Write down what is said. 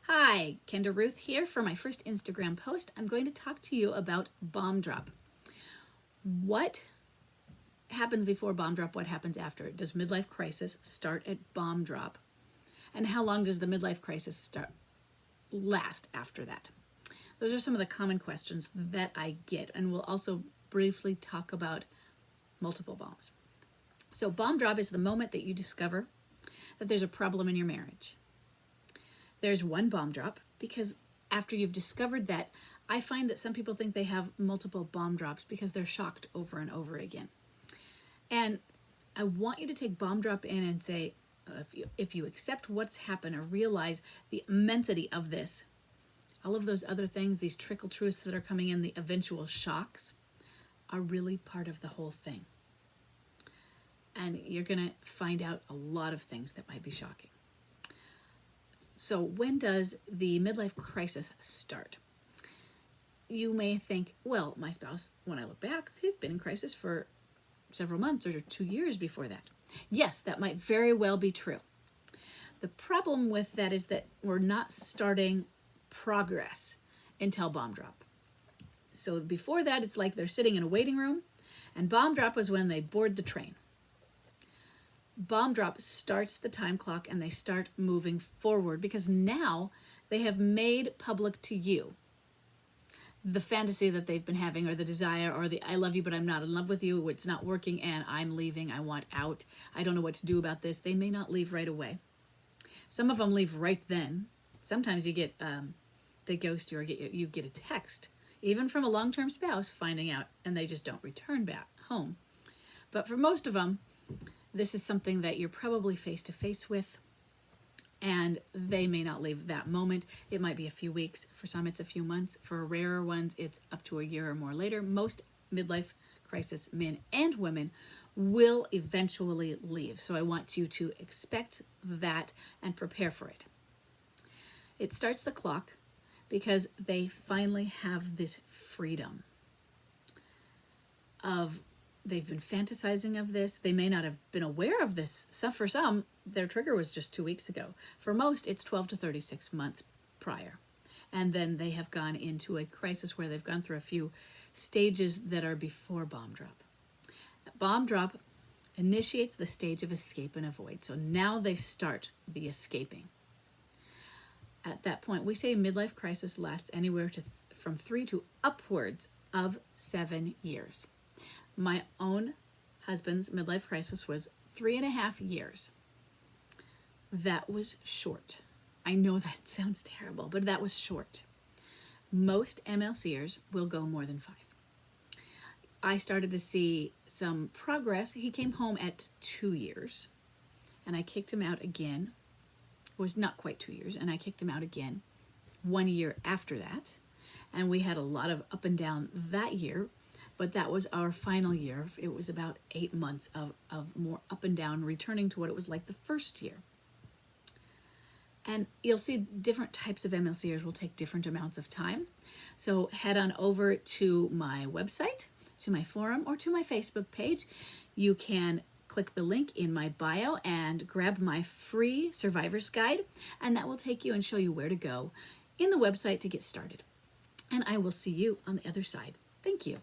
Hi, Kendra Ruth here for my first Instagram post. I'm going to talk to you about bomb drop. What happens before bomb drop? What happens after? Does midlife crisis start at bomb drop? And how long does the midlife crisis last after that? Those are some of the common questions that I get, and we'll also briefly talk about multiple bombs. So bomb drop is the moment that you discover that there's a problem in your marriage. There's one bomb drop because after you've discovered that, I find that some people think they have multiple bomb drops because they're shocked over and over again. And I want you to take bomb drop in and say, if you accept what's happened or realize the immensity of this, all of those other things, these trickle truths that are coming in, the eventual shocks, are really part of the whole thing. And you're going to find out a lot of things that might be shocking. So when does the midlife crisis start? You may think, well, my spouse, when I look back, they've been in crisis for several months or 2 years before that. Yes, that might very well be true. The problem with that is that we're not starting progress until bomb drop. So before that, it's like they're sitting in a waiting room, and bomb drop was when they board the train. Bomb drop starts the time clock and they start moving forward because now they have made public to you the fantasy that they've been having, or the desire, or the I love you but I'm not in love with you, it's not working and I'm leaving, I want out, I don't know what to do about this. They may not leave right away. Some of them leave right then. Sometimes you get they ghost you, or you get a text even from a long-term spouse finding out, and they just don't return back home. But for most of them, this is something that you're probably face-to-face with, and they may not leave that moment. It might be a few weeks. For some, it's a few months. For rarer ones, it's up to a year or more later. Most midlife crisis men and women will eventually leave. So I want you to expect that and prepare for it. It starts the clock because they finally have this freedom of, they've been fantasizing of this. They may not have been aware of this. For some, their trigger was just 2 weeks ago. For most, it's 12 to 36 months prior. And then they have gone into a crisis where they've gone through a few stages that are before bomb drop. Bomb drop initiates the stage of escape and avoid. So now they start the escaping. At that point, we say midlife crisis lasts anywhere from 3 to upwards of 7 years. My own husband's midlife crisis was 3.5 years. That was short. I know that sounds terrible, but that was short. Most MLCers will go more than 5. I started to see some progress. He came home at 2 years, and I kicked him out again. It was not quite 2 years, and I kicked him out again 1 year after that. And we had a lot of up and down that year. But that was our final year. It was about 8 months of more up and down, returning to what it was like the first year. And you'll see different types of MLCers will take different amounts of time. So head on over to my website, to my forum, or to my Facebook page. You can click the link in my bio and grab my free survivor's guide, and that will take you and show you where to go in the website to get started. And I will see you on the other side. Thank you.